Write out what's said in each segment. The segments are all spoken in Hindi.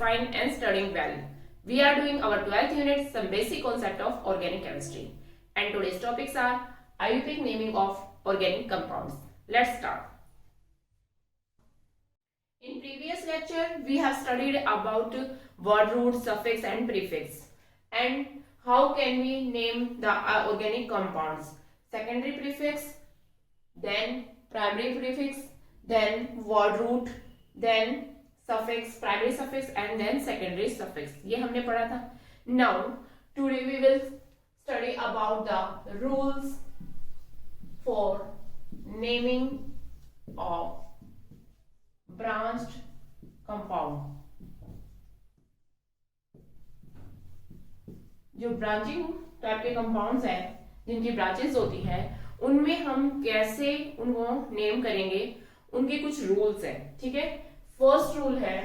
fine and studying well. We are doing our 12th unit, some basic concept of organic chemistry. And today's topics are IUPAC naming of organic compounds. Let's start. In previous lecture, we have studied about word root, suffix and prefix. And how can we name the organic compounds? Secondary prefix, then primary prefix, then word root, then suffix, primary suffix and then secondary suffix. ये हमने पढ़ा था. Now today we will study about the rules for naming of branched compound. जो ब्रांचिंग टाइप के कंपाउंड्स हैं, जिनकी ब्रांचेस होती हैं, उनमें हम कैसे उनको नेम करेंगे, उनके कुछ रूल्स हैं. ठीक है. फर्स्ट रूल है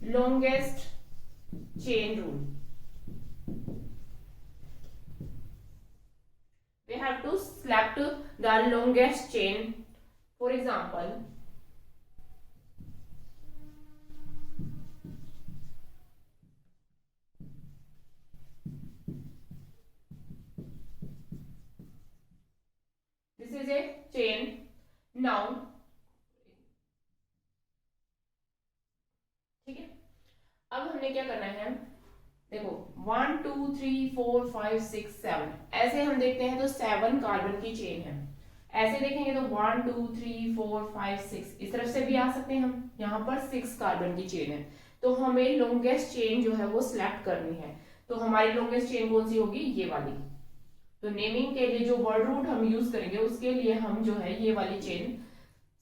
longest chain rule. We have to select the longest chain. For example, this is a chain. Now ठीक है. अब हमने क्या करना है, देखो 1 2 3 4 5 6 7 ऐसे हम देखते हैं तो 7 कार्बन की चेन है. ऐसे देखेंगे तो 1 2 3 4 5 6 इस तरफ से भी आ सकते हैं हम. यहाँ पर 6 कार्बन की चेन है, तो हमें लॉन्गेस्ट चेन जो है वो सिलेक्ट करनी है. तो हमारी लॉन्गेस्ट चेन कौन सी होगी, ये वाली. तो नेमिंग के लिए जो वर्ड रूट हम यूज करेंगे उसके लिए हम जो है ये वाली चेन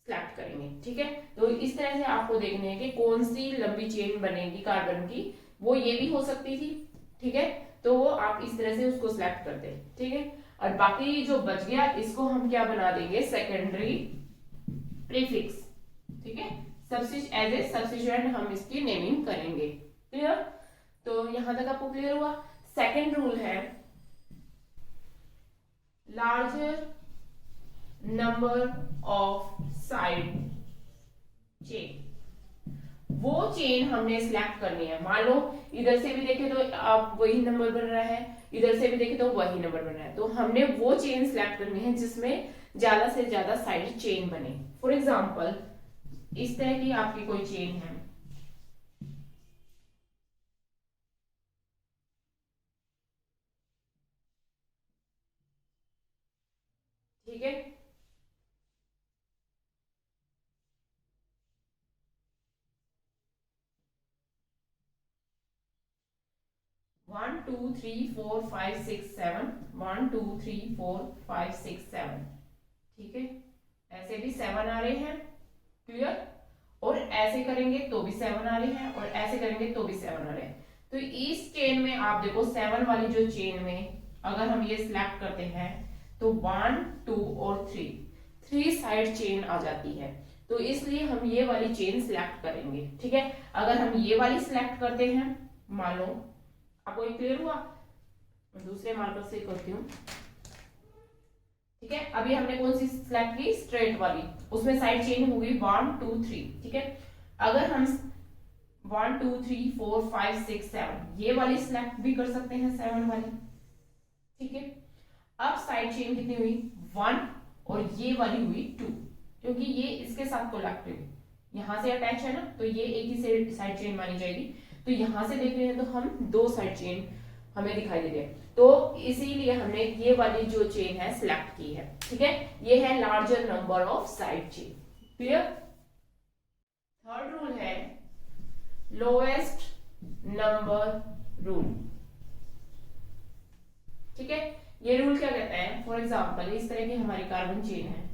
सेलेक्ट करेंगे. ठीक है. तो इस तरह से आपको देखना है कि कौन सी लंबी चेन बनेगी कार्बन की. वो ये भी हो सकती थी. ठीक है. तो वो आप इस तरह से उसको सिलेक्ट करते हैं. ठीक है. और बाकी जो बच गया इसको हम क्या बना देंगे, सेकेंडरी प्रीफिक्स. ठीक है. एज ए सब्स्टिट्यूएंट हम इसकी नेमिंग करेंगे. क्लियर. तो यहां तक आपको क्लियर हुआ. सेकेंड रूल है larger number of side chain. वो चेन हमने सिलेक्ट करनी है. मान लो इधर से भी देखे तो आप वही नंबर बन रहा है, इधर से भी देखे तो वही नंबर बन रहा है. तो हमने वो चेन सिलेक्ट करनी है जिसमें ज्यादा से ज्यादा साइड चेन बने. फॉर एग्जांपल, इस तरह की आपकी कोई चेन है. ठीक है. 1 2 3 4 5 6 7 1 2 3 4 5 6 7. ठीक है. ऐसे भी 7 आ रहे हैं. क्लियर. और ऐसे करेंगे तो भी 7 आ रहे हैं, और ऐसे करेंगे तो भी 7 आ रहे हैं. तो इस चेन में आप देखो 7 वाली जो चेन में अगर हम ये सिलेक्ट करते हैं तो 1 2 और 3 साइड चेन आ जाती है. तो इसलिए हम ये वाली चेन सिलेक्ट करेंगे. ठीक है. अगर हम ये वाली सिलेक्ट करते हैं, मान लो, आपको ये क्लियर हुआ. दूसरे मार्कर से करती हूँ. ठीक है. अभी हमने कौन सी सिलेक्ट की, स्ट्रेट वाली. उसमें साइड चेन होगी 1 2 3. ठीक है. अगर हम 1 2 3 4 5 6 7 ये वाली सिलेक्ट भी कर सकते हैं, 7 वाली. ठीक है. अब साइड चेन कितनी हुई, 1, और ये वाली हुई 2, क्योंकि ये इसके साथ कोलैक्टिव यहां से अटैच है ना, तो ये एक ही साइड चेन मानी जाएगी. तो यहां से देख रहे हैं तो हम 2 साइड चेन हमें दिखाई दे रही है. तो इसीलिए हमने ये वाली जो चेन है सिलेक्ट की है. ठीक है. ये है larger number of side chain. Clear. Third rule है लोएस्ट नंबर रूल. ठीक है. ये रूल क्या कहता है, फॉर एग्जांपल इस तरह की हमारी कार्बन चेन है.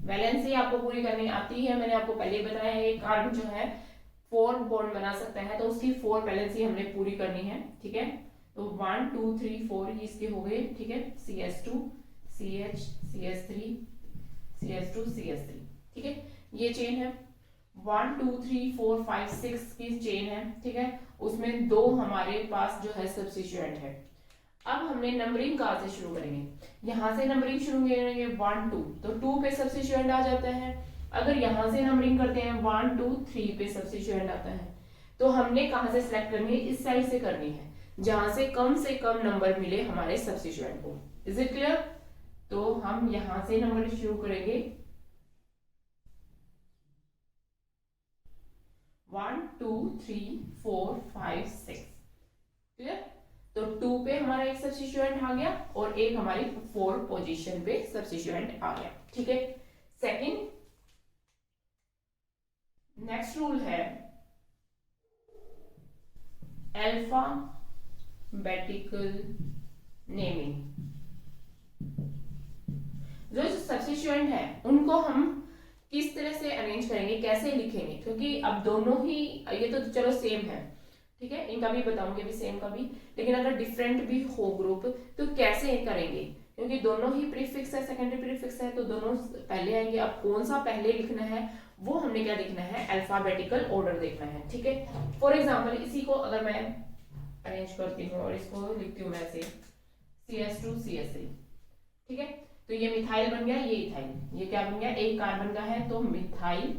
वैलेंसी आपको पूरी करनी आती है, मैंने आपको पहले ही बताया है. कार्बन जो है 4 बॉन्ड बना सकता है, तो उसकी 4 वैलेंसी हमने पूरी करनी है. ठीक है. तो 1 2 3 4 इसके हो गए. ठीक है. CH2 CH CH3 CH2 CH3. ठीक है. ये चेन है. 1 2 3 4 5 6 की चेन है. ठीक है. उसमें 2 हमारे पास जो है सब्स्टिट्यूएंट है. अब हमने नंबरिंग कहाँ से शुरू करेंगे, यहाँ से नंबरिंग शुरू करेंगे 1 2, तो 2 पे सब्स्टिट्यूएंट आ जाता है। अगर यहाँ से नंबरिंग करते हैं 1 2 3 पे सब्स्टिट्यूएंट आता है। तो हमने कहाँ से सिलेक्ट करनी है, इस साइड से करनी है जहां से कम नंबर मिले हमारे सब्स्टिट्यूएंट को। Is it clear? तो हम यहां से नंबर शुरू करेंगे 1 2 3 4 5 6। क्लियर? तो 2 पे हमारा एक सब्स्टिट्यूएंट आ गया और एक हमारी 4 पोजीशन पे सब्स्टिट्यूएंट आ गया। ठीक है। सेकंड, नेक्स्ट रूल है अल्फाबेटिकल नेमिंग। जो सब्स्टिट्यूएंट है उनको हम किस तरह से अरेंज करेंगे, कैसे लिखेंगे, क्योंकि अब दोनों ही ये तो चलो सेम है, ठीक है, इनका भी बताऊंगी अभी सेम का भी, लेकिन अगर डिफरेंट भी हो ग्रुप तो कैसे करेंगे, क्योंकि दोनों ही प्रीफिक्स है, सेकेंडरी प्रीफिक्स है, तो दोनों पहले आएंगे। अब कौन सा पहले लिखना है वो हमने क्या देखना है, अल्फाबेटिकल ऑर्डर देखना है। ठीक है। फॉर एग्जाम्पल इसी को अगर मैं अरेंज करती हूँ और इसको लिखती हूँ मैं ऐसे CS2 CS3, ठीक है, तो ये मिथाइल बन गया, ये इथाइल, ये क्या बन गया, एक कार्बन का है तो मिथाइल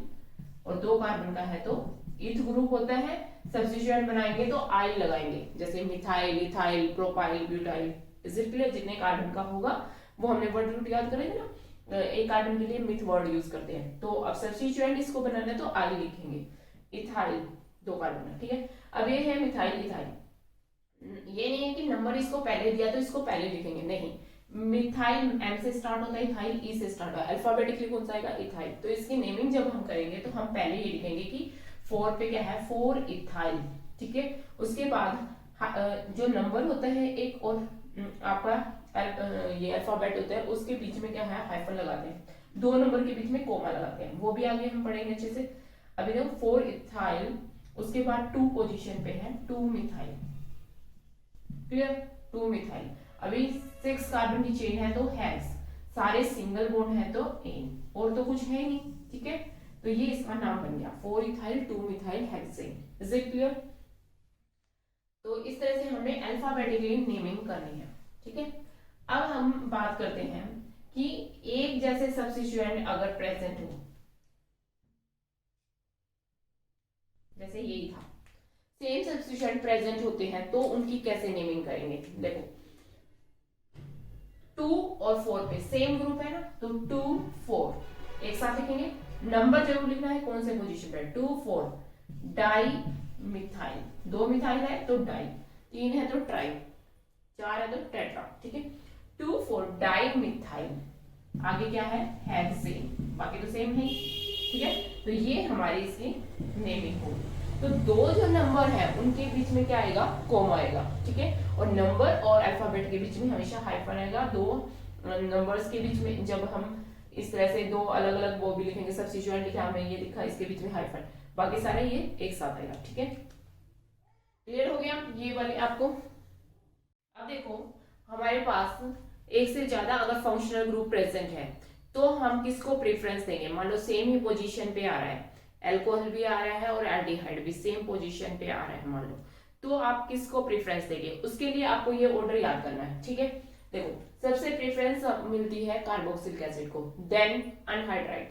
और 2 कार्बन का है तो इथ ग्रुप होता है। सब्स्टिट्यूएंट बनाएंगे तो आइल लगाएंगे, जैसे methyl, ethyl, propyl, butyl. Is it clear? जितने कार्बन का होगा वो हमने वर्ड रूट याद करेंगे ना, एक कार्बन के लिए मिथ वर्ड यूज करते हैं। तो अब सब्स्टिट्यूएंट इसको बनाना है तो आइल लिखेंगे, इथाइल 2 कार्बन, ठीक है। अब ये है मिथाइल इथाइल, ये नहीं है कि नंबर इसको पहले दिया तो इसको पहले लिखेंगे, नहीं, मिथाइल M से स्टार्ट होता है, इथाइल E से स्टार्ट होता है, अल्फाबेटिकली कौन सा आएगा, इथाइल। तो इसकी नेमिंग जब हम करेंगे तो हम पहले ये लिखेंगे कि 4 पे क्या है, 4 इथाइल, ठीक है। उसके बाद जो नंबर होता है एक और आपका ये अल्फाबेट होता है, उसके बीच में क्या है, हाइफन लगाते हैं, 2 नंबर के बीच में कोमा लगाते हैं, वो भी आगे हम पढ़ेंगे अच्छे से। अभी देखो 4 इथाइल, उसके बाद 2 पोजीशन पे है 2 मिथाइल, क्लियर, 2 मिथाइल। अभी 6 कार्बन की चेन है तो हेक्स, सारे सिंगल बॉन्ड है तो एन, और तो कुछ है नहीं, ठीक है। तो ये इसका नाम बन गया 4 ethyl 2 methyl hexane. Is it clear? तो इस तरह से हमें अल्फाबेटिकली नेमिंग करनी है, ठीक है। अब हम बात करते हैं कि एक जैसे सब्स्टिट्यूएंट अगर प्रेजेंट हो, जैसे यही था, सेम सब्स्टिट्यूएंट प्रेजेंट होते हैं तो उनकी कैसे नेमिंग करेंगे। देखो 2 और 4 पे सेम ग्रुप है ना, तो 2 4 एक साथ लिखेंगे, नंबर जरूर लिखना है कौन से पोजीशन पे, 2 4 डाई मिथाइल, 2 मिथाइल है तो डाई, 3 है तो ट्राई, 4 है तो टेट्रा, ठीक है। 2 4 डाई मिथाइल, आगे क्या है, हेक्सेन, बाकी तो सेम है, ठीक है। तो ये हमारी इसकी नेमिंग होगी। तो 2 जो नंबर है उनके बीच में क्या आएगा, कोमा आएगा, ठीक है। और नंबर और अल्फाबेट के बीच में हमेशा हाइफन आएगा। 2 नंबर्स के बीच में जब हम इस तरह से 2 अलग अलग वो भी लिखेंगे, सब्स्टिट्यूएंट लिखा हमने, ये लिखा, इसके बीच में हाइफन, बाकी सारे ये एक साथ आएगा, ठीक है। क्लियर हो गया ये वाले आपको? अब देखो हमारे पास एक से ज्यादा अगर फंक्शनल ग्रुप प्रेजेंट है तो हम किसको प्रेफरेंस देंगे। मान लो सेम ही पोजीशन पे आ रहा है, एल्कोहल भी आ रहा है और एल्डिहाइड भी सेम पोजीशन पे आ रहा है मान लो, तो आप किसको प्रेफरेंस देंगे, उसके लिए आपको ये ऑर्डर याद करना है, ठीक है। देखो सबसे प्रेफरेंस मिलती है कार्बोक्सिलिक एसिड को, then anhydride,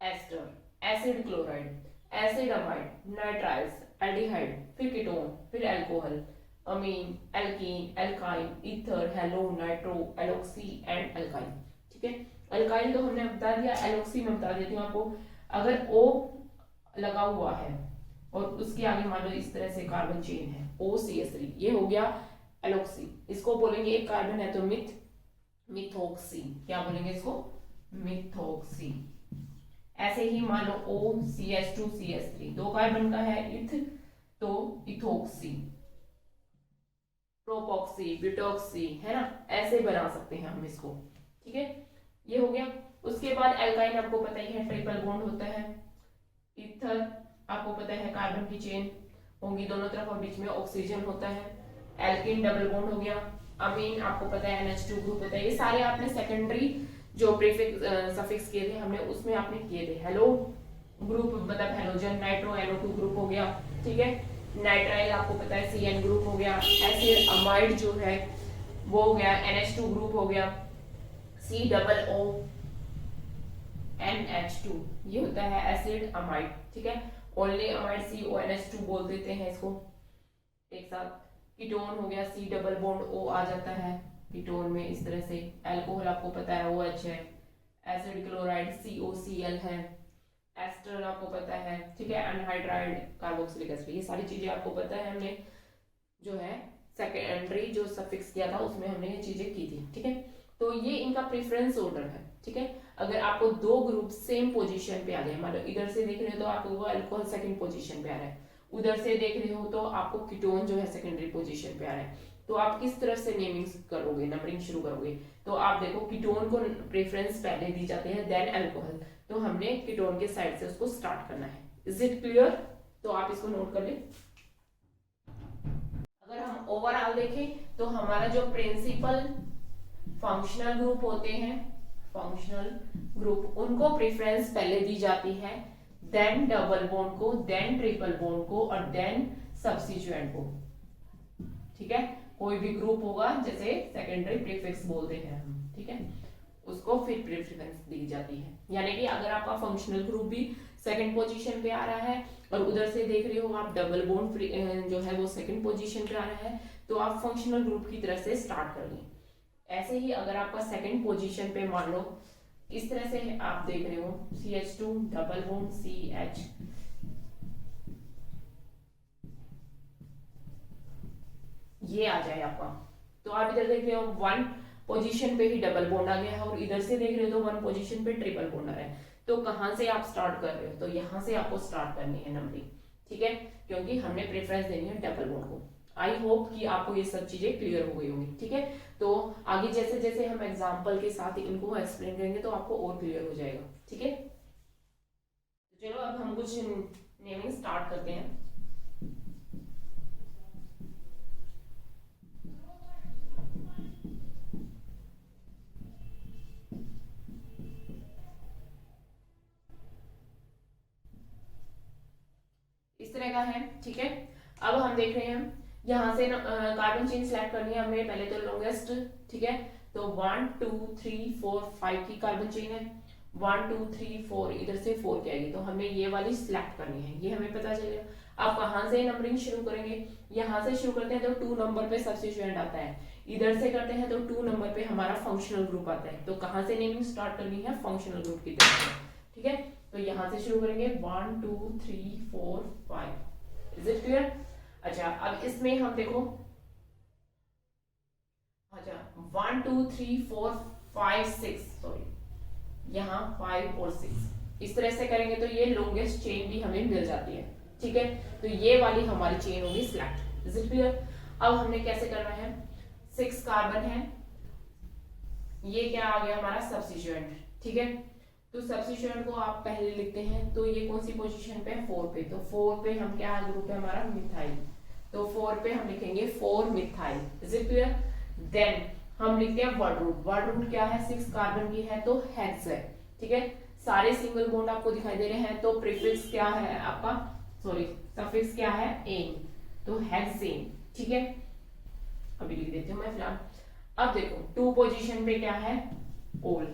ester, acid chloride, acid amide, nitriles, aldehyde, फिर कीटोन, फिर alcohol, amine, alkene, alkyne, ether, halo, nitro, alkoxy and alkyne, ठीक है। अल्काइन तो हमने बता दिया, एलॉक्सी में बता देती हूँ आपको, अगर O लगा हुआ है और उसके आगे मान लो इस तरह से कार्बन चेन है OCH3, ये हो गया एलॉक्सी, इसको बोलेंगे एक कार्बन है तो मिथोक्सी, क्या बोलेंगे इसको, मिथोक्सी। ऐसे ही मान लो OCH2 CH3, 2 कार्बन का है इथ तो इथोक्सी, प्रोपॉक्सी, ब्यूटॉक्सी, है ना, ऐसे बना सकते हैं हम इसको, ठीक है। ये हो गया। उसके बाद एल्काइन आपको पता ही है ट्रिपल बॉन्ड होता है, ईथर आपको पता है कार्बन की चेन होंगी दोनों तरफ और बीच में ऑक्सीजन होता है, एल्कीन डबल बॉन्ड हो गया, अमीन आपको पता है NH2 ग्रुप होता है। ये सारे आपने सेकेंडरी जो प्रीफिक्स सफिक्स किए थे हमने उसमें आपने किए थे। हेलो ग्रुप मतलब हेलोजन, नाइट्रो NO2 ग्रुप हो गया, ठीक है। नाइट्राइल आपको पता है CN ग्रुप हो गया, एसिड अमाइड जो है वो हो गया NH2 ग्रुप हो गया, COONH2 ये होता है एसिड अमाइड, ठीक है। ओनली अमाइड CONH2 बोल देते हैं इसको एक साथ। कीटोन हो गया, C डबल बॉन्ड O आ जाता है कीटोन में इस तरह से। अल्कोहल आपको पता है OH है, एसिड क्लोराइड COCl है, एस्टर आपको पता है, ठीक है, अनहाइड्राइड कार्बोक्सिलिक एसिड, ये सारी चीजें आपको पता है। हमने जो है सेकेंडरी जो सफिक्स किया था उसमें हमने ये चीजें की थी, ठीक है। तो ये इनका प्रेफरेंस ऑर्डर है, ठीक है। अगर आपको दो ग्रुप सेम पोजीशन पे आ गए, मतलब इधर से देख रहे हो तो आपको अल्कोहल सेकंड पोजीशन पे आ रहा है, उधर से देख रहे हो तो आपको कीटोन जो है सेकेंडरी पोजीशन पे आ रहा है, तो आप किस तरह से नेमिंग करोगे, नंबरिंग शुरू करोगे। तो आप देखो कीटोन को प्रेफरेंस पहले दी जाती है, देन अल्कोहल, तो हमने कीटोन के साइड से उसको स्टार्ट करना है। Is it clear? तो आप इसको नोट कर ले। अगर हम ओवरऑल देखें तो हमारा जो प्रिंसिपल फंक्शनल ग्रुप होते हैं, फंक्शनल ग्रुप, उनको प्रेफरेंस पहले दी जाती है, देन डबल बॉन्ड को, देन ट्रिपल बॉन्ड को, और देन सब्स्टिट्यूएंट को, ठीक है। कोई भी ग्रुप होगा जैसे सेकेंडरी प्रीफिक्स बोलते हैं हम, ठीक है, उसको फिर प्रेफरेंस दी जाती है। यानी कि अगर आपका फंक्शनल ग्रुप भी सेकंड पोजीशन पे आ रहा है और उधर से देख रहे हो आप डबल बॉन्ड जो है वो सेकंड पोजीशन पे आ रहा है, तो आप फंक्शनल ग्रुप की तरफ से स्टार्ट कर लें। ऐसे ही अगर आपका सेकंड पोजीशन पे मान लो इस तरह से आप देख रहे हो CH2 डबल बॉन्ड CH, ये आ जाए आपका, तो आप इधर देख रहे हो वन पोजीशन पे ही डबल बॉन्ड आ गया है और इधर से देख रहे हो तो वन पोजीशन पे ट्रिपल बॉन्ड आ रहा है। तो कहां से आप स्टार्ट कर रहे हो, तो यहां से आपको स्टार्ट करनी है नंबरिंग, ठीक है, क्योंकि हमने प्रेफरेंस देनी है डबल बॉन्ड को। आई होप कि आपको ये सब चीजें क्लियर हो गई होंगी, ठीक है। तो आगे जैसे जैसे हम एग्जाम्पल के साथ इनको एक्सप्लेन करेंगे तो आपको और क्लियर हो जाएगा, ठीक है। चलो अब हम कुछ नेमिंग स्टार्ट करते हैं। इस तरह का है, ठीक है। अब हम देख रहे हैं यहाँ से कार्बन चेन सेलेक्ट करनी है हमें, पहले तो लॉन्गेस्ट, ठीक है। तो 1 2 3 4 5 की कार्बन चेन है, 1 2 3 4 इधर से 4 की आएगी, तो हमें ये वाली सिलेक्ट करनी है, ये हमें पता चलेगा। आप कहाँ से नंबरिंग शुरू करेंगे, यहाँ से शुरू करते हैं तो 2 नंबर पे सब्स्टिट्यूएंट आता है, इधर से करते हैं तो 2 नंबर पे हमारा फंक्शनल ग्रुप आता है। तो कहाँ से नेमिंग स्टार्ट करनी है, फंक्शनल ग्रुप की तरफ से, ठीक है। तो यहाँ से शुरू करेंगे 1 2 3 4 5। Is it clear? अच्छा अब इसमें हम देखो, अच्छा 1 2 3 4 5 6, सॉरी यहाँ 5 और 6 इस तरह से करेंगे तो ये लॉन्गेस्ट चेन भी हमें मिल जाती है, ठीक है। तो ये वाली हमारी चेन होगी सिलेक्ट। Is it clear? अब हमने कैसे करना है, 6 कार्बन है, ये क्या आ गया हमारा सब्स्टिट्यूएंट, ठीक है। तो सब्स्टिट्यूएंट को आप पहले लिखते हैं, तो ये कौन सी पोजीशन पे है, 4 पे, तो 4 पे हम क्या ग्रुप है हमारा मिथाइल, तो 4 पे हम लिखेंगे 4 methyl. Is it clear? Then हम लिखते हैं वर्ड रूट, वर्ड रूट क्या है, 6 कार्बन की है तो हेक्स है, ठीक है। सारे सिंगल बॉन्ड आपको दिखाई दे रहे हैं, तो प्रीफिक्स क्या है आपका, सॉरी सफिक्स क्या है, एन, तो हेक्सेन, ठीक है। अभी लिख देती हूँ मैं फिलहाल। अब देखो 2 पोजीशन पे क्या है, ओल,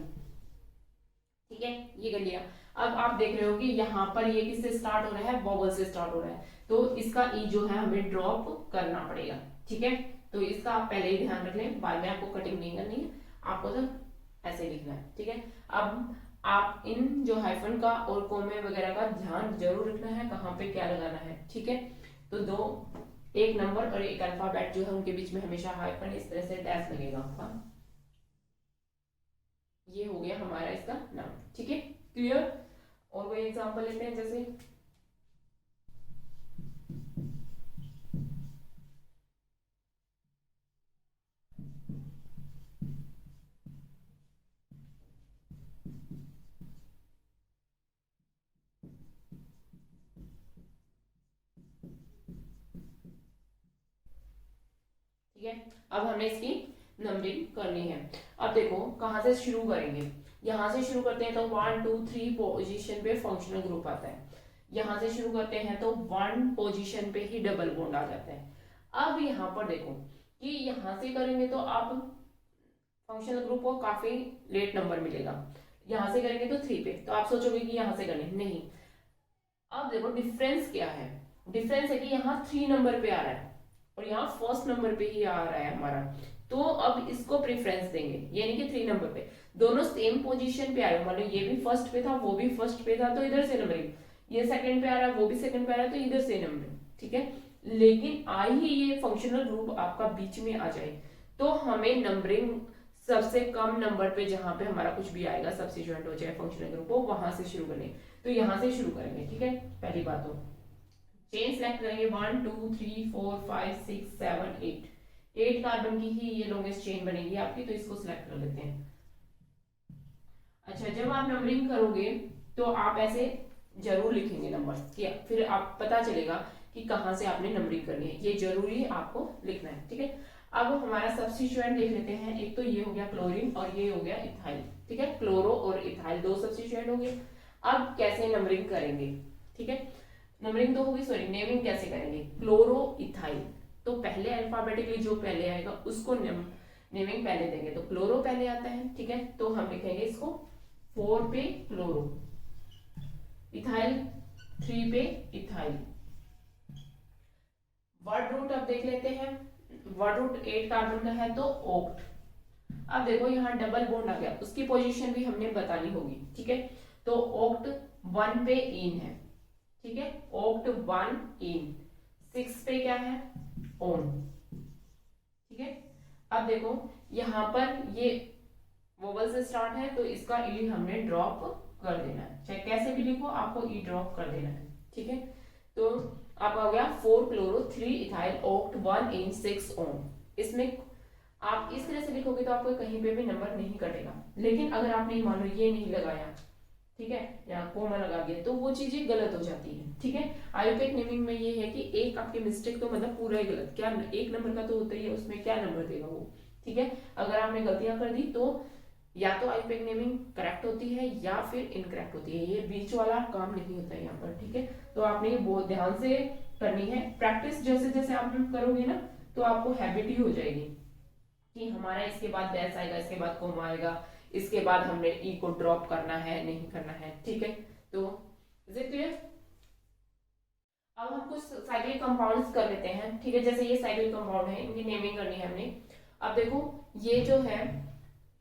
ठीक है, ये कर लिया। अब आप देख रहे हो कि यहाँ पर ये किससे स्टार्ट हो रहा है, वॉवल से स्टार्ट हो रहा है, तो इसका ई जो है हमें ड्रॉप करना पड़ेगा, ठीक है। तो इसका आप पहले ही ध्यान रख लें, बाद में आपको कटिंग नहीं करनी है, आपको तो ऐसे लिखना है, ठीक है। अब आप इन जो हाइफन का और कोमे वगैरह का ध्यान जरूर रखना है, कहाँ पे क्या लगाना है, ठीक है। तो दो, एक नंबर और एक अल्फाबेट जो है उनके बीच में हमेशा हाइफन इस तरह से डैश लगेगा आपका, ये हो गया हमारा इसका नाम, ठीक है, क्लियर। और कोई एग्जांपल लेते हैं, जैसे ठीक है, अब हमने इसकी नंबरिंग करनी है। अब देखो कहां से शुरू करेंगे, यहां से शुरू करते हैं तो 1 2 3 पोजीशन पे फंक्शनल ग्रुप आता है, यहां से शुरू करते हैं तो 1 पोजीशन पे ही डबल बॉन्ड आ जाता है। अब यहाँ पर देखो कि यहाँ से करेंगे तो आप फंक्शनल ग्रुप को काफी लेट नंबर मिलेगा, यहाँ से करेंगे तो 3 पे, तो आप सोचोगे कि यहाँ से करने नहीं। अब देखो डिफरेंस क्या है, डिफरेंस है कि यहाँ 3 नंबर पे आ रहा है और यहाँ फर्स्ट नंबर पे ही आ रहा है हमारा, तो अब इसको प्रेफरेंस देंगे, ये नहीं कि 3 नंबर पे दोनों सेम पोजीशन पे आए, मान लो ये भी फर्स्ट पे था वो भी फर्स्ट पे था तो इधर से नंबरिंग, ये सेकंड पे आ रहा है वो भी सेकंड पे आ रहा है तो इधर से नंबरिंग, ठीक है। लेकिन आई ही ये फंक्शनल ग्रुप आपका बीच में आ जाए तो हमें नंबरिंग सबसे कम नंबर पे जहां पे हमारा कुछ भी आएगा सब्स्टिट्यूएंट हो जाए फंक्शनल ग्रुप हो, वहां से शुरू करेंगे, तो यहां से शुरू करेंगे, ठीक है। पहली बात तो चेन सेलेक्ट करेंगे 1 2 3 4 5 6 7 8, 8 कार्बन की ही ये लॉन्गेस्ट चेन बनेगी आपकी, तो इसको सिलेक्ट कर लेते हैं। अच्छा, जब आप नंबरिंग करोगे तो आप ऐसे जरूर लिखेंगे नंबर, फिर आप पता चलेगा कि कहाँ से आपने नंबरिंग करनी है, ये जरूरी आपको लिखना है, ठीक है। अब हमारा सब्स्टिट्यूएंट देख लेते हैं, एक तो ये हो गया क्लोरीन और ये हो गया इथाइल, ठीक है, क्लोरो और इथाइल दो सब्स्टिट्यूएंट हो गए। अब कैसे नंबरिंग करेंगे, ठीक है, नंबरिंग तो होगी, सॉरी नेमिंग कैसे करेंगे, क्लोरो इथाइल, तो पहले अल्फाबेटिकली जो पहले आएगा उसको नेमिंग पहले देंगे, तो क्लोरो पहले आता है, ठीक है, तो हम लिखेंगे इसको 4 पे क्लोरो, इथाइल 3 पे इथाइल। वर्ड रूट अब देख लेते हैं, वर्ड रूट 8 कार्बन का है तो ओक्ट। अब देखो यहाँ डबल बॉन्ड आ गया, उसकी पोजीशन भी हमने बतानी होगी, ठीक है, तो ओक्ट 1 पे इन है, ठीक है, ओक्ट 1 इन, 6 पे क्या है ओन, ठीक है। अब देखो यहाँ पर ये वोवल से स्टार्ट है तो इसका ई हमने ड्रॉप कर देना है, चाहे कैसे भी लिखो आपको ई ड्रॉप कर देना है, ठीक है। तो आप हो गया 4 क्लोरो 3 इथाइल ओक्ट 1 इन 6 ओन। इसमें आप इस तरह से लिखोगे तो आपको कहीं पे भी नंबर नहीं कटेगा, लेकिन अगर आपने मान लो ये नहीं लगाया, ठीक है, या कोमा लगा दिया तो वो चीजें गलत हो जाती है, ठीक है। आयुर्वेदिक नेमिंग में ये है कि एक आपकी मिस्टेक तो मतलब पूरा ही गलत, क्या एक नंबर का तो होता ही है, उसमें क्या नंबर देगा वो, ठीक है। अगर आपने गलतियां कर दी तो या तो आयुर्वेदिक नेमिंग करेक्ट होती है या फिर इनकरेक्ट होती है, ये बीच वाला काम नहीं होता है यहाँ पर, ठीक है। तो आपने ये बहुत ध्यान से करनी है, प्रैक्टिस जैसे जैसे आप करोगे ना तो आपको हैबिट ही हो जाएगी कि हमारा इसके बाद डैश आएगा, इसके बाद कोमा आएगा, इसके बाद हमने ई को ड्रॉप करना है नहीं करना है, ठीक है। तो इज इट क्लियर? अब हम कुछ साइक्लिक कंपाउंड्स कर लेते हैं, ठीक है, जैसे ये साइक्लिक कंपाउंड है, इनकी नेमिंग करनी है हमने। अब देखो ये जो है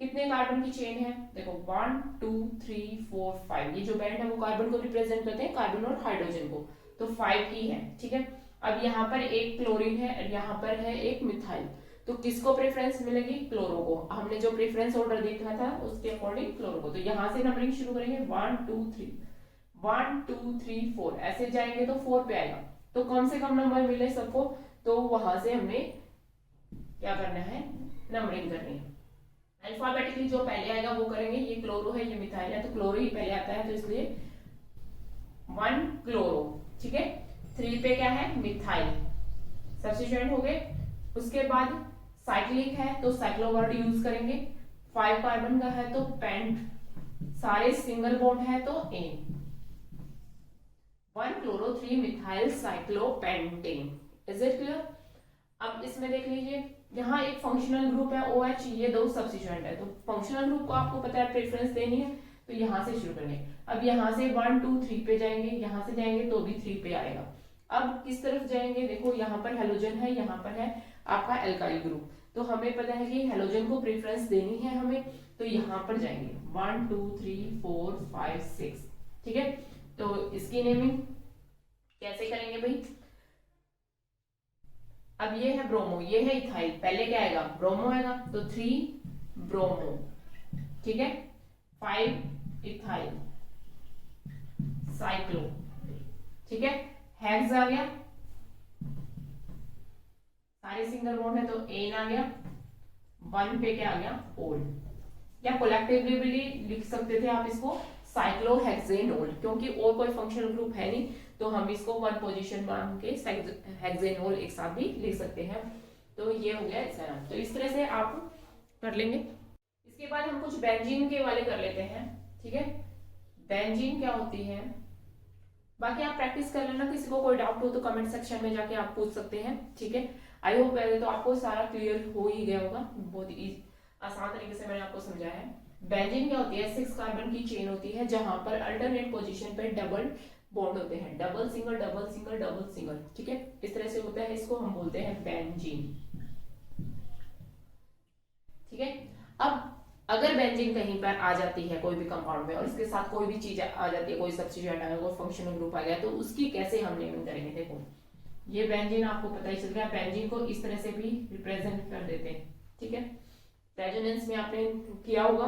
कितने कार्बन की चेन है, देखो 1 2 3 4 5, ये जो बैंड है वो कार्बन को रिप्रेजेंट करते हैं, कार्बन और हाइड्रोजन को, तो 5 ही है, ठीक है। अब यहाँ पर एक क्लोरीन है, यहाँ पर है एक मिथाइल, तो किसको प्रेफरेंस मिलेगी, क्लोरो को, हमने जो प्रेफरेंस ऑर्डर देखा था उसके अकॉर्डिंग क्लोरो को, तो यहाँ से नंबरिंग शुरू करेंगे 1 2 3 1 2 3 4, ऐसे जाएंगे तो 4 पे आएगा, तो कम से कम नंबर मिले सबको, तो वहां से हमने क्या करना है, नंबरिंग करनी है। अल्फाबेटिकली जो पहले आएगा वो करेंगे, ये क्लोरो है ये मिथाइल है तो क्लोरो ही पहले आता है, तो इसलिए 1 क्लोरो, ठीक है। 3 पे क्या है मिथाइल, सब्स्टिट्यूएंट हो गए। उसके बाद साइक्लिक है तो साइक्लोवर्ड यूज करेंगे, 5 कार्बन का है तो पेंट, सारे सिंगल बॉन्ड है तो and, 1 chloro 3 methyl cyclopentane, is it clear? अब इसमें देख लीजिए यहाँ एक फंक्शनल ग्रुप है OH, ये दो सब्स्टिट्यूएंट है, तो फंक्शनल ग्रुप को आपको पता है प्रेफरेंस देनी है, तो यहाँ से शुरू करेंगे। अब यहाँ से 1 2 3 पे जाएंगे, यहाँ से जाएंगे तो भी 3 पे आएगा। अब किस तरफ जाएंगे, देखो यहाँ पर हेलोजन है, यहाँ पर है आपका एल्काइल ग्रुप, तो हमें पता है कि हेलोजन को प्रेफरेंस देनी है हमें, तो यहाँ पर जाएंगे 1 2 3 4 5 6, ठीक है। तो इसकी नेमिंग कैसे करेंगे भाई, अब ये है ब्रोमो, ये है इथाइल, पहले क्या आएगा ब्रोमो आएगा, तो 3 ब्रोमो, ठीक है, 5 इथाइल साइक्लो, ठीक है, हेक्स आ गया, सारे सिंगल बॉन्ड है तो एन आ गया, 1 पे क्या आ गया ओल, या कोलेक्टिवली भी लिख सकते थे आप इसको साइक्लोहेक्सेनोल, क्योंकि और कोई फंक्शनल ग्रुप है नहीं तो हम इसको 1 पोजीशन मान के हेक्सेनोल एक साथ भी लिख सकते हैं। तो ये हो गया इसका नाम, तो इस तरह से आप कर लेंगे। इसके बाद हम कुछ बेंजीन के वाले कर लेते हैं, ठीक है। बेंजीन क्या होती है, बाकी आप प्रैक्टिस कर लेना, किसी को कोई डाउट हो तो कमेंट सेक्शन में जाके आप पूछ सकते हैं, ठीक है। आई होप पहले तो आपको सारा क्लियर हो ही गया होगा, बहुत ही आसान तरीके से मैंने आपको समझाया है। बेंजीन क्या होती है, 6 कार्बन की चेन होती है जहां पर अल्टरनेट पोजीशन पे डबल बॉन्ड होते हैं, double single double single double single, ठीक है, इस तरह से होता है, इसको हम बोलते हैं बेंजीन, ठीक है। अब अगर बेंजीन कहीं पर आ जाती है कोई भी कंपाउंड में और इसके साथ कोई भी चीज आ जाती है, कोई सब्स्टिट्यूएंट आ गया, कोई फंक्शनल ग्रुप आ गया, तो उसकी कैसे हम नेमिंग करेंगे। देखो ये बेंजीन आपको पता ही चल गया, बेंजीन को इस तरह से भी रिप्रेजेंट कर देते हैं, ठीक है। रेजोनेंस में आपने किया होगा,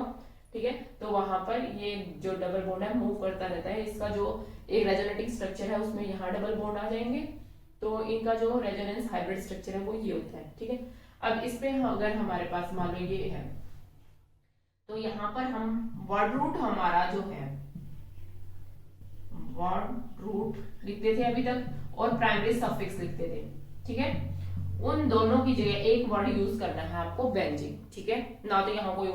ठीक है, तो वहां पर ये जो डबल बॉन्ड है मूव करता रहता है, इसका जो एक रेजोनेटिंग स्ट्रक्चर है उसमें यहाँ डबल बॉन्ड आ जाएंगे, तो इनका जो रेजोनेंस हाइब्रिड स्ट्रक्चर है वो ये होता है, ठीक है। अब इस पे अगर हमारे पास मान लो ये है, तो यहाँ पर हम वर्ड रूट हमारा जो है वर्ड रूट लिखते थे अभी तक और प्राइमरी सफिक्स लिखते थे, ठीक है। उन दोनों की जगह एक वर्ड यूज करना है आपको बेंजीन, ठीक है। ना तो यहाँ कोई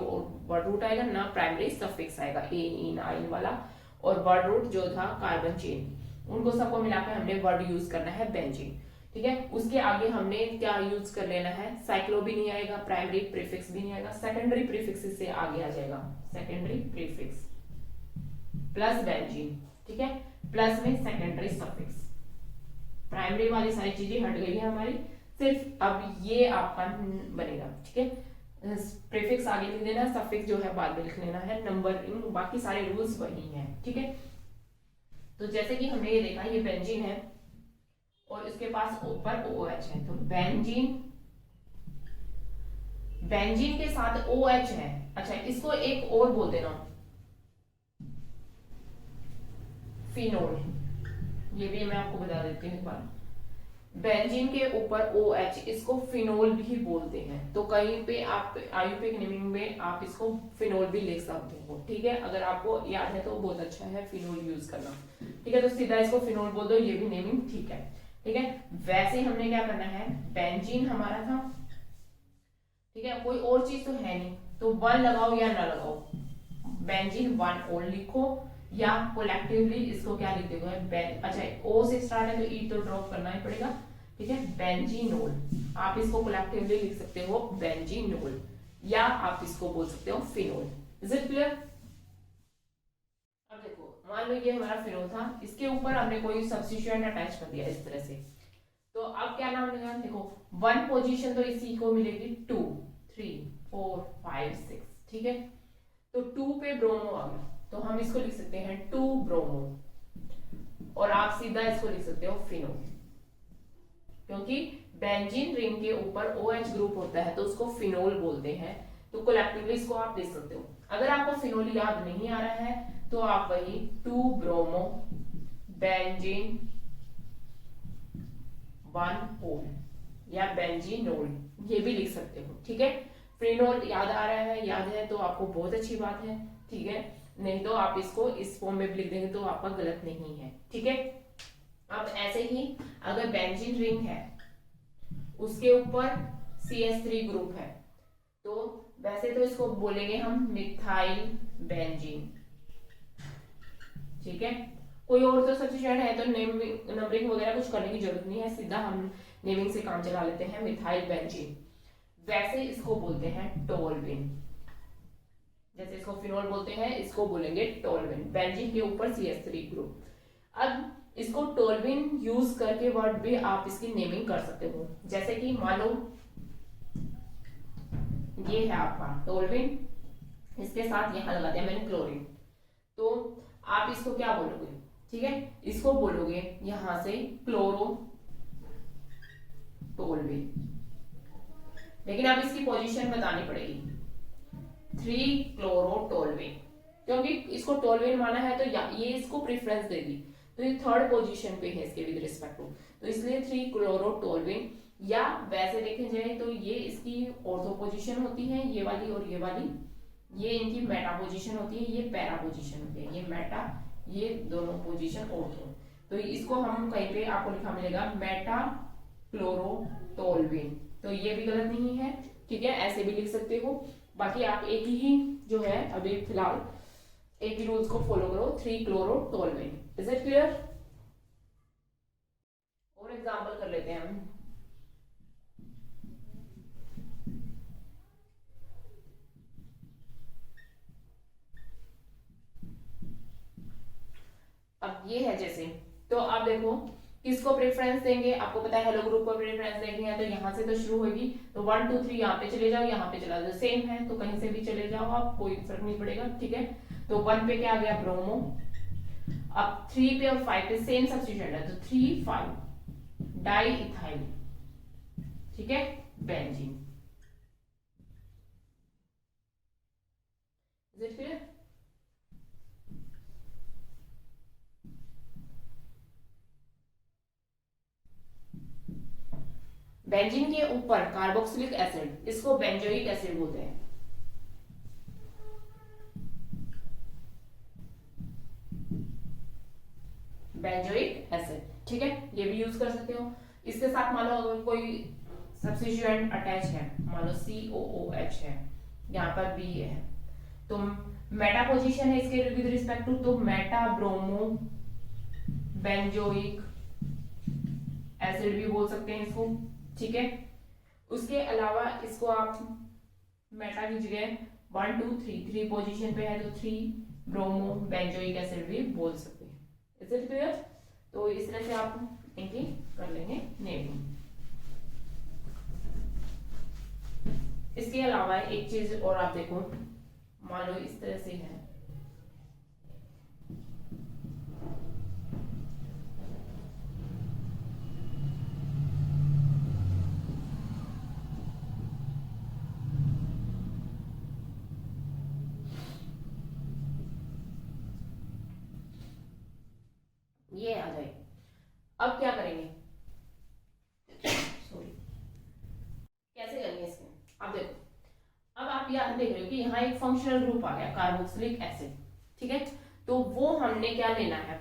वर्ड रूट आएगा ना प्राइमरी सफिक्स आएगा, एन इन आइन वाला, और वर्ड रूट जो था कार्बन चेन, उनको सबको मिलाकर हमने वर्ड यूज करना है बेंजीन, ठीक है। उसके आगे हमने क्या यूज कर लेना है, साइक्लो भी नहीं आएगा, प्राइमरी प्रीफिक्स भी नहीं आएगा, सेकेंडरी प्रीफिक्स से आगे आ जाएगा, सेकेंडरी प्रीफिक्स प्लस बेंजीन, ठीक है, प्लस में सेकेंडरी सफिक्स। प्राइमरी वाली सारी चीजें हट गई है हमारी, सिर्फ अब ये आपका बनेगा, ठीक है। प्रीफिक्स आगे लिख देना, सफिक्स जो है बाद में लिख लेना है, नंबरिंग बाकी सारे रूल्स वही हैं, ठीक है। तो जैसे कि हमने ये देखा, ये बेंजीन है और इसके पास ऊपर OH है, तो बेंजीन, बेंजीन के साथ OH है। अच्छा, इसको एक और बोल देना, फिनोल, ये भी मैं आपको बता देती हूँ एक बार। बेंजीन के ऊपर OH, इसको फिनोल भी बोलते हैं, तो कहीं पे आप आयुर्वेदिक नेमिंग में आप इसको फिनोल भी लिख सकते हो, ठीक है। अगर आपको याद है तो बहुत अच्छा है फिनोल यूज करना, ठीक है, तो सीधा इसको फिनोल बोल दो, ये भी नेमिंग ठीक है, ठीक है। वैसे हमने क्या करना है, बेंजीन हमारा था, ठीक है, कोई और चीज तो है नहीं, तो 1 लगाओ या ना लगाओ, बेंजीन 1 और लिखो, या कोलेक्टिवली इसको क्या लिख दोगे, अच्छा O से स्टार्ट है तो E तो ड्रॉप करना ही पड़ेगा, ठीक है, बेंजीनोल, आप इसको कोलेक्टिवली लिख सकते हो बेंजीनोल, या आप इसको बोल सकते हो फिनोल। Is it clear. अब देखो मान लो ये हमारा फिनोल था, इसके ऊपर हमने कोई सब्स्टिट्यूएंट अटैच कर दिया इस तरह से, तो अब क्या नाम लेगा, देखो 1 पोजीशन तो इसी को मिलेगी 2 3 4 5 6, ठीक है, तो 2 पे ब्रोमो आ गया, तो हम इसको लिख सकते हैं 2 ब्रोमो, और आप सीधा इसको लिख सकते हो फिनोल, क्योंकि बेंजीन रिंग के ऊपर OH ग्रुप होता है तो उसको फिनोल बोलते हैं, तो कोलेक्टिवली इसको आप लिख सकते हो। अगर आपको फिनोल याद नहीं आ रहा है तो आप वही 2 ब्रोमो बेंजीन 1 ओल या बेंजीनोल ये भी लिख सकते हो, ठीक है। फिनोल याद आ रहा है, याद है तो आपको बहुत अच्छी बात है, ठीक है, नहीं तो आप इसको इस फॉर्म में भी लिख देंगे तो आपका गलत नहीं है, ठीक है। अब ऐसे ही अगर बेंजीन रिंग है उसके ऊपर CH3 ग्रुप है, तो वैसे तो इसको बोलेंगे हम मिथाइल बेंजीन, ठीक है। कोई और तो सब्स्टिट्यूएंट है तो नंबरिंग वगैरह कुछ करने की जरूरत नहीं है, सीधा हम नेमिंग से काम चला लेते हैं, मिथाइल बेंजीन। वैसे इसको बोलते हैं टोल्विन, जैसे इसको फिनोल बोलते हैं इसको बोलेंगे टोल्विन, बेंजीन के ऊपर CH3 ग्रुप। अब इसको टोल्विन यूज करके वर्ड भी आप इसकी नेमिंग कर सकते हो, जैसे कि मान लो ये है आपका टोल्विन, इसके साथ यहां लगा दिया मैंने क्लोरीन, तो आप इसको क्या बोलोगे, ठीक है, इसको बोलोगे यहां से क्लोरो टोल्विन, लेकिन अब इसकी पोजीशन बतानी पड़ेगी, 3 क्लोरो टोल्विन, क्योंकि इसको टोल्विन माना है तो ये इसको प्रेफरेंस देगी, तो ये 3rd पोजीशन पे है इसके विद रिस्पेक्ट टू, तो इसलिए 3 क्लोरो टोल्विन, या वैसे देखे जाए तो ये इसकी ऑर्थो पोजीशन होती है ये वाली, और ये वाली ये इनकी मेटा पोजीशन होती है, ये पैरा पोजीशन होती है, ये मेटा, ये दोनों पोजीशन ऑर्थो, तो इसको हम कहीं पे आपको लिखा मिलेगा मेटा क्लोरो टोल्विन, तो ये भी गलत नहीं है, ठीक है, ऐसे भी लिख सकते हो। बाकी आप एक ही जो है अभी फिलहाल एक ही रूल्स को फॉलो करो, 3 chloro toluene. Is it clear. For example कर लेते हैं हम। अब ये है जैसे, तो आप देखो किसको प्रेफरेंस देंगे, आपको पता है हेलो ग्रुप को प्रेफरेंस देंगे हैं, तो यहाँ से तो शुरू होगी, तो 1 2 3 यहाँ पे चले जाओ, यहाँ पे चला जाओ, सेम है तो कहीं से भी चले जाओ आप, कोई फर्क नहीं पड़ेगा, ठीक है। तो 1 पे क्या आ गया, ब्रोमो। अब 3 पे और 5 पे सेम सब्स्टिट्यूएंट है, तो 3 5 डाई इथाइल, ठीक है, benzene. Is it clear? Benzene के ऊपर कार्बोक्सिलिक एसिड, इसको बेंजोइक एसिड बोलते हैं। बेंजोइक एसिड, ठीक है, ये भी यूज कर सकते हो। इसके साथ मान लो अगर कोई सब्स्टिट्यूएंट अटैच है, मान लो COOH है, यहाँ पर B है, तो मेटा पोजीशन है इसके विद रिस्पेक्ट टू, तो मेटा ब्रोमो बेंजोइक एसिड भी बोल सकते हैं इसको, ठीक है। उसके अलावा इसको आप मेटा की जगह 1 2 3 पोजीशन पे है, तो 3 ब्रोमो बेंजोइक एसिड भी बोल सकते हैं। Is it clear? तो इस तरह से आप इनकी कर लेंगे नेमिंग। इसके अलावा एक चीज और आप देखो, मान लो इस तरह से है, ये आ जाए। अब क्या करेंगे, सॉरी, कैसे करेंगे इसमें, अब देखो, अब आप यहाँ देख रहे हो कि यहाँ एक फंक्शनल ग्रुप आ गया कार्बोक्सिलिक एसिड, ठीक है। तो वो हमने क्या लेना है,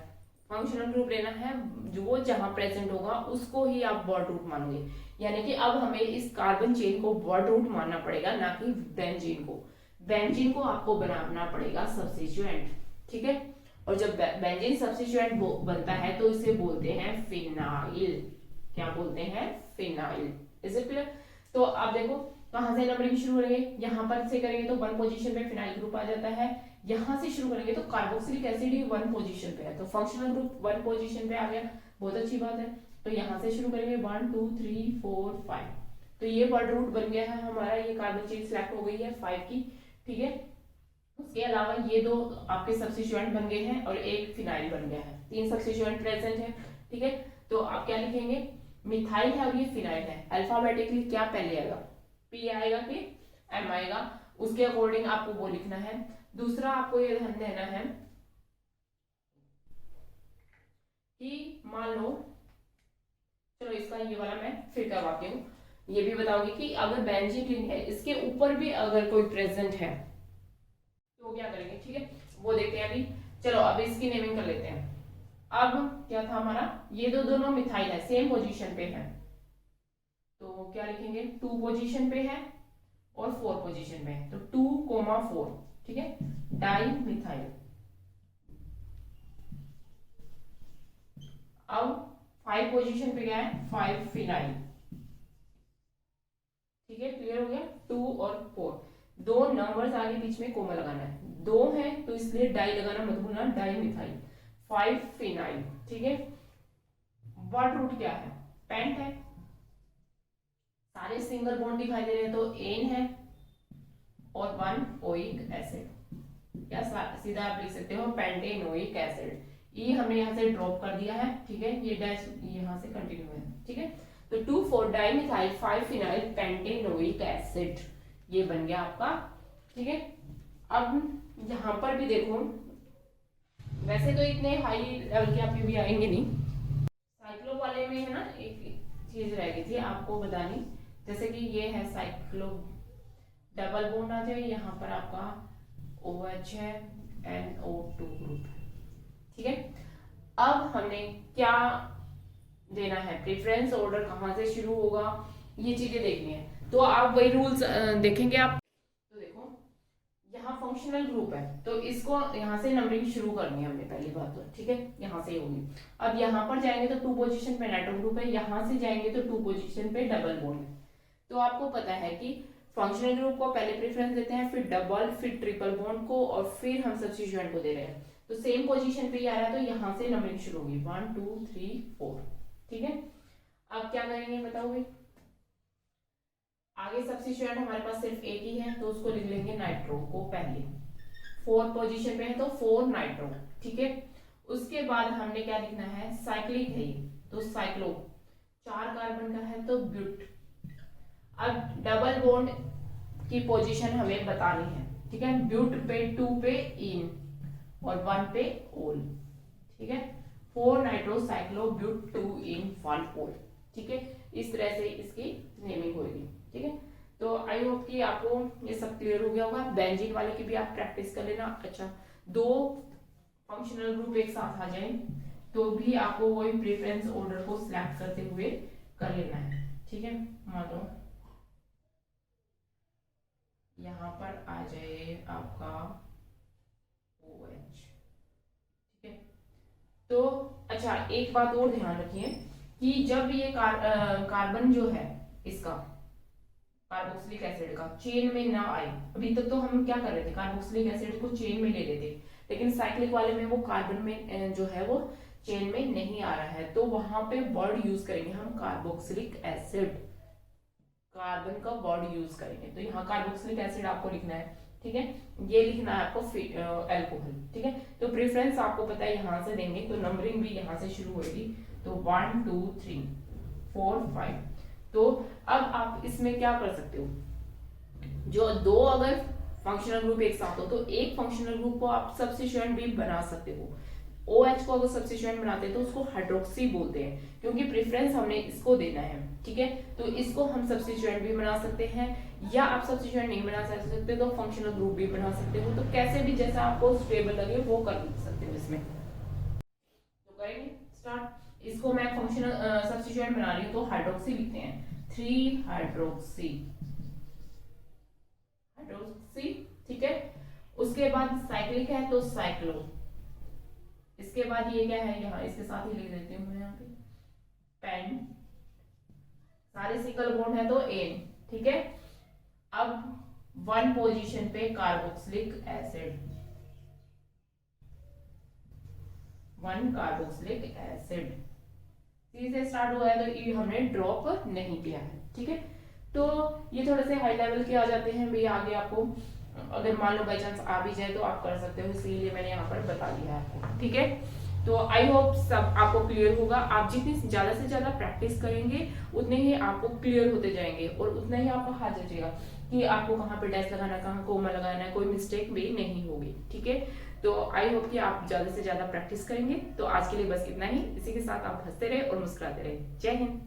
फंक्शनल ग्रुप लेना है, जो वो जहां प्रेजेंट होगा उसको ही आप वर्ड रूट मानोगे, यानी कि अब हमें इस कार्बन चेन को वर्ड रूट मानना पड़ेगा, ना कि बेंजीन को। बेंजीन को आपको बनाना पड़ेगा सब्स्टिट्यूएंट, ठीक है। और जब बेंजीन सब्स्टिट्यूएंट बनता है तो इसे बोलते हैं फिनाइल। क्या बोलते हैं, फिनाइल। Is it clear? तो आप देखो कहां से नंबरिंग शुरू करेंगे, यहां पर से करेंगे तो 1 पोजीशन पे फिनाइल ग्रुप आ जाता है, यहां से शुरू करेंगे तो कार्बोक्सिलिक एसिड ही 1 पोजीशन पे है, तो फंक्शनल ग्रुप 1 पोजीशन पे आ गया, बहुत अच्छी बात है। तो यहां से शुरू करेंगे 1 2 3 4 5, तो ये वर्ड रूट बन गया है हमारा, ये कार्बन चेन सिलेक्ट हो गई है 5 की, ठीक है। उसके अलावा ये दो आपके सब्स्टिट्यूएंट बन गए हैं और एक फिनाइल बन गया है, 3 सब्स्टिट्यूएंट प्रेजेंट है, ठीक है। तो आप क्या लिखेंगे, मिथाइल है और ये फिनाइल है, अल्फाबेटिकली क्या पहले आएगा, P आएगा कि M आएगा, उसके अकॉर्डिंग आपको वो लिखना है। दूसरा आपको ये ध्यान देना है कि मान लो, चलो इसका ये वाला मैं फिर करवाती हूँ, ये भी बताऊंगी कि अगर बेंजीन रिंग है इसके ऊपर भी अगर कोई प्रेजेंट है तो क्या करेंगे, ठीक है, वो देखते हैं अभी। चलो अब इसकी नेमिंग कर लेते हैं। अब क्या था हमारा, ये दोनों मिथाइल है, सेम पोजीशन पे है, तो क्या लिखेंगे, 2 पोजीशन पे है और 4 पोजीशन पे है, तो 2,4, ठीक है, डाई मिथाइल। अब 5 पोजीशन पे क्या है, 5 फिनाइल, ठीक है, क्लियर हो गया। 2 और 4, दो नंबर्स आगे बीच में कोमा लगाना है, 2 है तो इसलिए डाई लगाना मत भूलना, डाई मिथाइल, 5 फिनाइल, ठीक है। वर्ड रूट क्या है, पेंट है, सारे सिंगल बॉन्ड दिखाई दे रहे हैं, तो एन है और 1 ओइक एसिड, या सीधा आप लिख सकते हो पेंटेनोइक एसिड। ये हमने यहाँ से ड्रॉप कर दिया है, ठीक है, ये डैश यहाँ से कंटिन्यू है, ठीक है। तो 2,4 डाइमिथाइल 5 फिनाइल पेंटेनोइक एसिड, ये बन गया आपका, ठीक है। अब यहाँ पर भी देखो, वैसे तो इतने हाई लेवल के आपके भी आएंगे नहीं, साइक्लो वाले में है ना एक चीज रह गई थी आपको बतानी, जैसे कि ये है साइक्लो, डबल बॉन्ड आ जाए, यहाँ पर आपका OH है, NO2 ग्रुप, ठीक है। अब हमने क्या देना है, प्रेफरेंस ऑर्डर कहाँ से शुरू होगा, ये चीजें देखनी है, तो आप वही रूल्स देखेंगे आप। तो देखो यहाँ फंक्शनल ग्रुप है तो इसको यहाँ से नंबरिंग शुरू करनी है हमने, पहली बात तो ठीक है, यहाँ से होगी। अब यहाँ पर जाएंगे तो 2 पोजीशन पे नाइट्रो ग्रुप है, यहाँ से जाएंगे तो 2 पोजीशन पे डबल बॉन्ड है। तो आपको पता है कि फंक्शनल ग्रुप को पहले प्रेफरेंस देते हैं, फिर डबल, फिर ट्रिपल बॉन्ड को, और फिर हम सब्स्टिट्यूएंट को दे रहे हैं। तो सेम पोजीशन पे ही आ रहा है तो यहाँ से नंबरिंग शुरू होगी 1 2 3 4, ठीक है। अब क्या करेंगे बताओगे, आगे सब्स्टिट्यूएंट हमारे पास सिर्फ एक ही है तो उसको लिख लेंगे नाइट्रो को पहले, 4 पोजीशन पे है तो 4 नाइट्रो, ठीक है। उसके बाद हमने क्या लिखना है, साइक्लिक है ये तो साइक्लो, 4 कार्बन का है तो ब्यूट। अब डबल बॉन्ड की पोजीशन हमें बतानी है, ठीक है। ब्यूट पे 2 पे इन और 1 पे ओल, ठीक है। 4 नाइट्रो साइक्लो ब्यूट 2 इन 1 ओल, ठीक है। इस तरह से इसकी नेमिंग होगी, ठीक है। तो आई होप कि आपको ये सब क्लियर हो गया होगा। बेंजीन वाले की भी आप प्रैक्टिस कर लेना। अच्छा, 2 फंक्शनल ग्रुप एक साथ आ जाए तो भी आपको वही प्रेफरेंस ऑर्डर को सिलेक्ट करते हुए कर लेना है, ठीक है। मान लो यहाँ पर आ जाए आपका OH, ठीक है। तो अच्छा, एक बात और ध्यान रखिए कि जब ये कार्बन जो है इसका कार्बोक्सिलिक एसिड का चेन में ना आए, अभी तक तो हम क्या कर रहे थे, कार्बोक्सिलिक एसिड को चेन में ले लेते, लेकिन साइक्लिक वाले में वो कार्बन में जो है वो चेन में नहीं आ रहा है, तो वहां पे वर्ड यूज करेंगे हम कार्बोक्सिलिक एसिड, कार्बन का वर्ड यूज करेंगे। तो यहाँ कार्बोक्सिलिक एसिड आपको लिखना है, ठीक है। ये लिखना है आपको एल्कोहल, ठीक है। तो प्रेफरेंस आपको पता है यहाँ से देंगे, तो नंबरिंग भी यहाँ से शुरू होगी, तो 1 2 3 4 5। तो अब आप इसमें क्या कर सकते हो, जो 2 अगर फंक्शनल ग्रुप एक साथ हो तो एक फंक्शनल ग्रुप को आप सब्स्टिट्यूएंट भी बना सकते हो। OH को अगर सब्स्टिट्यूएंट बनाते हैं तो उसको हाइड्रोक्सी बोलते हैं, क्योंकि प्रेफरेंस हमने इसको देना है, ठीक है। तो इसको हम सब्स्टिट्यूएंट भी बना सकते हैं, या आप सब्स्टिट्यूएंट नहीं बना सकते तो फंक्शनल ग्रुप भी बना सकते हो। तो कैसे भी जैसा आपको स्टेबल लगे वो कर सकते हो इसमें। तो करेंगे स्टार्ट। इसको मैं फंक्शनल सब्स्टिट्यूएंट बना रही हूँ तो हाइड्रोक्सी लिखते हैं, 3 हाइड्रोक्सी, हाइड्रोक्सी, ठीक है। उसके बाद साइक्लिक है तो साइक्लो, इसके बाद ये क्या है, यहाँ इसके साथ ही लिख देती हूँ मैं यहाँ पे पेन, सारे सिंगल बॉन्ड है तो एन, ठीक है। अब 1 पोजीशन पे कार्बोक्सिलिक एसिड, 1 कार्बोक्सिलिक एसिड, सी से स्टार्ट हुआ है तो ई हमने ड्रॉप नहीं किया है, ठीक है। तो ये थोड़े से हाई लेवल के आ जाते हैं भाई, आगे आपको अगर मान लो बाई चांस आ भी जाए तो आप कर सकते हो, इसीलिए मैंने यहाँ पर बता दिया है आपको, ठीक है। तो आई होप सब आपको क्लियर होगा। आप जितनी ज्यादा से ज्यादा प्रैक्टिस करेंगे उतने ही आपको क्लियर होते जाएंगे और उतना ही आपको हाथ जचेगा कि आपको कहाँ पे डैश लगाना है, कहाँ कोमा लगाना है, कोई मिस्टेक भी नहीं होगी, ठीक है। तो आई होप कि आप ज्यादा से ज्यादा प्रैक्टिस करेंगे। तो आज के लिए बस इतना ही, इसी के साथ आप हंसते रहे और मुस्कुराते रहे। जय हिंद।